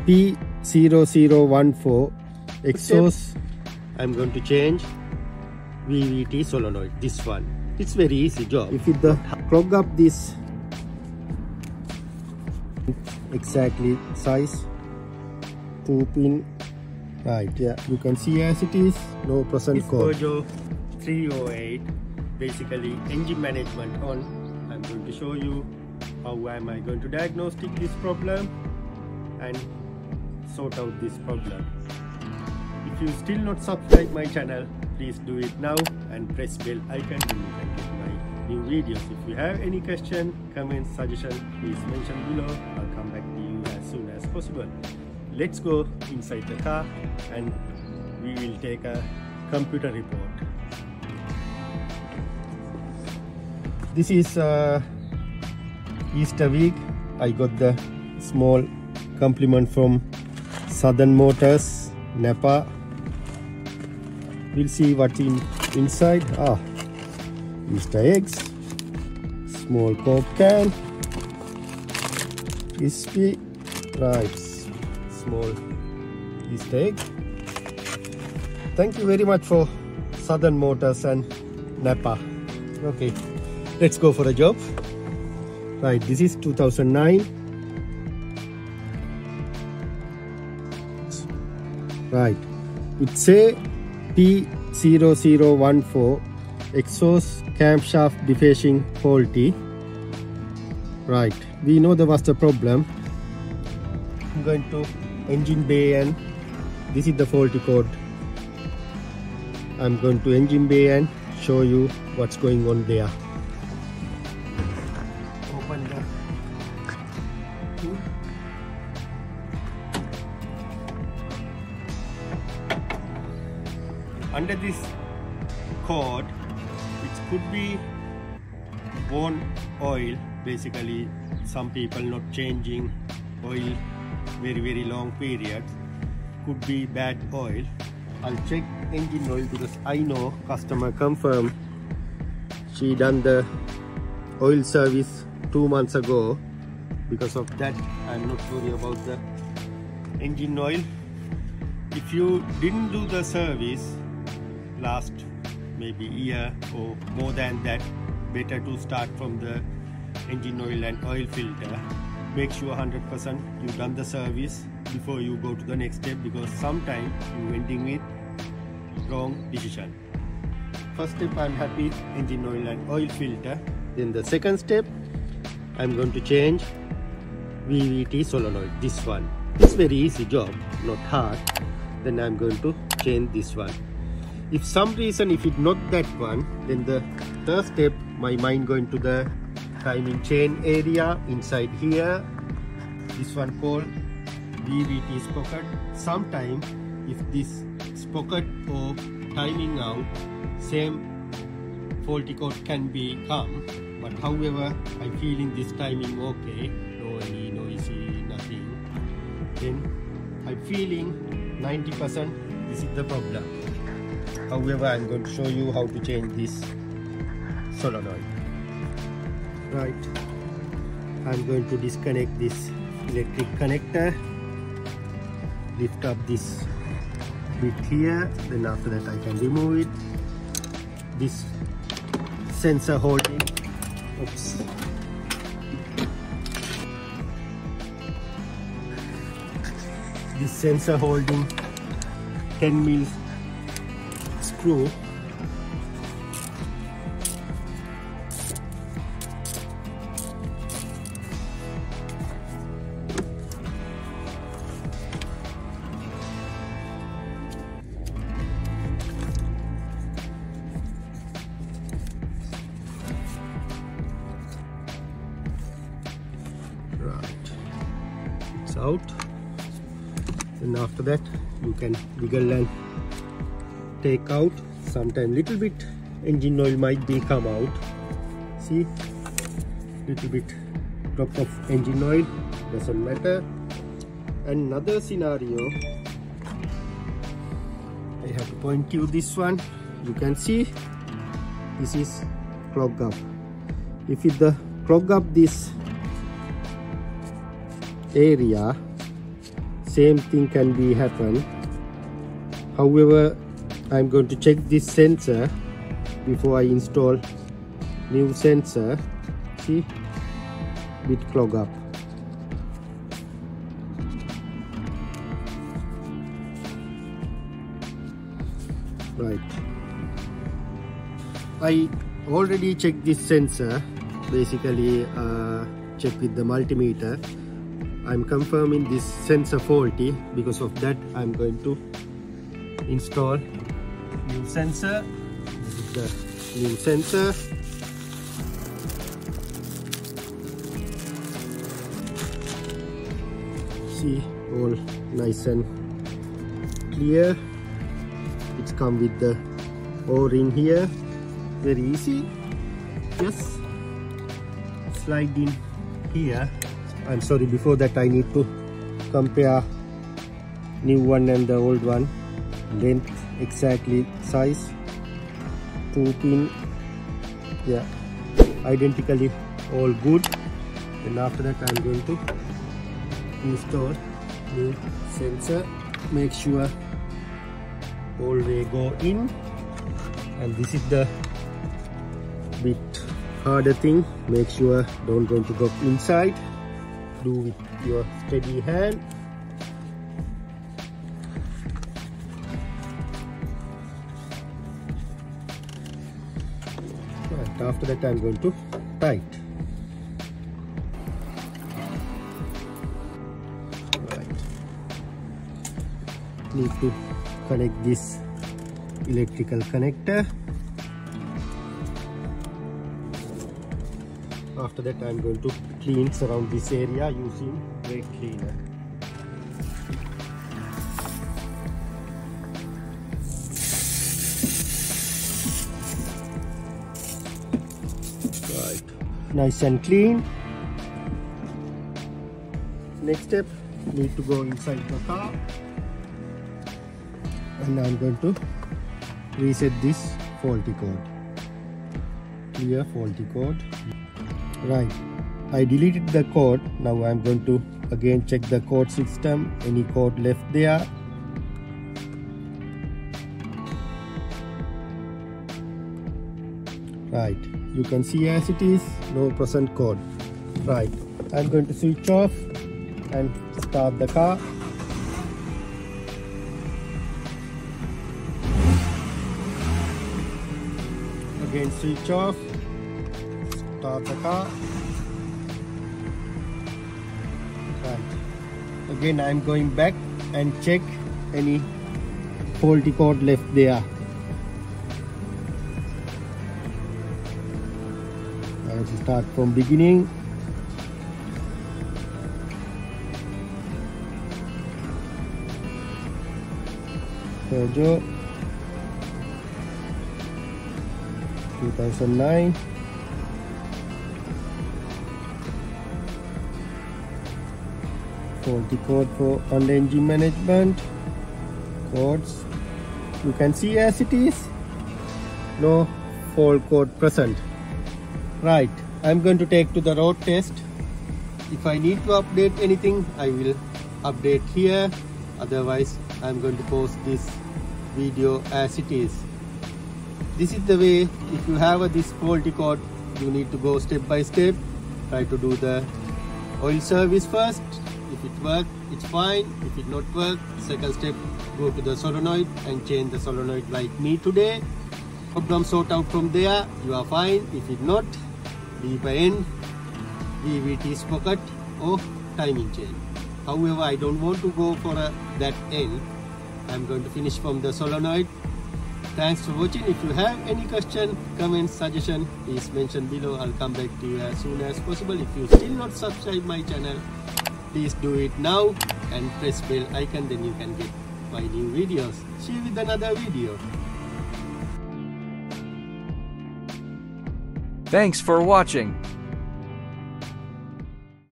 P0014 exhaust. I'm going to change VVT solenoid, this one. It's very easy job. If it plug up this exactly size 2 pin, right? Yeah, you can see as it is, no present code. Peugeot 308, basically engine management on. I'm going to show you how am I going to diagnostic this problem and sort out this problem. If you still not subscribe my channel, please do it now and press bell icon and you can get my new videos. If you have any question, comment, suggestion, please mention below. I'll come back to you as soon as possible. Let's go inside the car and we will take a computer report. This is Easter week. I got the small compliment from Southern Motors, Napa. We'll see what's inside. Easter eggs, small Coke can, crispy, right, small Easter egg. Thank you very much for Southern Motors and Napa. Okay, let's go for a job. Right, this is 2009. Right, it say P0014 exhaust camshaft dephasing faulty. Right, we know there was the problem. I'm going to engine bay and this is the faulty code. I'm going to engine bay and show you what's going on there. Open the hood. Under this code, it could be worn oil. Basically, some people not changing oil very long periods. Could be bad oil. I'll check engine oil because I know customer confirmed she done the oil service 2 months ago. Because of that, I'm not worried about the engine oil. If you didn't do the service last maybe year or more than that, better to start from the engine oil and oil filter. Make sure 100% you done the service before you go to the next step, because sometimes you ending with wrong decision. First step, I'm happy, engine oil and oil filter. Then the second step, I'm going to change VVT solenoid, this one. It's very easy job, not hard. Then I'm going to change this one. If some reason if it's not that one, then the third step, my mind going to the timing chain area inside here. This one called VVT sprocket. Sometime if this sprocket or timing out, same faulty code can be come. But however, I feeling this timing okay, no any noisy, nothing. Then I'm feeling 90% this is the problem. However, I'm going to show you how to change this solenoid. Right, I'm going to disconnect this electric connector, lift up this bit here, then after that I can remove it. This sensor holding, oops, this sensor holding 10 mil screw. Right, it's out, and after that you can wiggle and take out. Sometime little bit engine oil might be come out. See, little bit drop of engine oil, doesn't matter. Another scenario, I have to point you this one. You can see this is clog up. If it the clog up this area, same thing can be happen. However, I'm going to check this sensor before I install new sensor. See, bit clog up. Right, I already checked this sensor, basically check with the multimeter. I'm confirming this sensor faulty. Because of that, I'm going to install new sensor. This is the new sensor. See, all nice and clear. It's come with the O-ring here. Very easy. Just slide in here. I'm sorry, before that I need to compare new one and the old one. Length exactly size. 2 pin. Yeah, identically all good. And after that I'm going to install new sensor. Make sure all way go in, and this is the bit harder thing. Make sure don't going to drop inside. Do with your steady hand. Right, after that I'm going to tight. Right, need to connect this electrical connector. After that I'm going to clean around this area using brake cleaner. Right, nice and clean. Next step, need to go inside the car. And I'm going to reset this faulty code. Clear faulty code. Right, I deleted the code. Now I'm going to again check the code system. Any code left there? Right, you can see as it is, no present code. Right, I'm going to switch off and start the car. Again switch off, start the car. Right. Again I'm going back and check any faulty code left there. I have to start from beginning. Peugeot 2009. Faulty code for under engine management. Codes. You can see as it is. No fault code present. Right. I'm going to take to the road test. If I need to update anything, I will update here. Otherwise, I'm going to post this video as it is. This is the way. If you have this faulty code, you need to go step by step. Try to do the oil service first. If it works, it's fine. If it not work, second step, go to the solenoid and change the solenoid like me today. Problem sort out from there, you are fine. If it not, leave a end, VVT sprocket or timing chain. However, I don't want to go for that end. I'm going to finish from the solenoid. Thanks for watching. If you have any question, comment, suggestion, please mention below. I'll come back to you as soon as possible. If you still not subscribe my channel, please do it now and press bell icon, then you can get my new videos. See you with another video. Thanks for watching.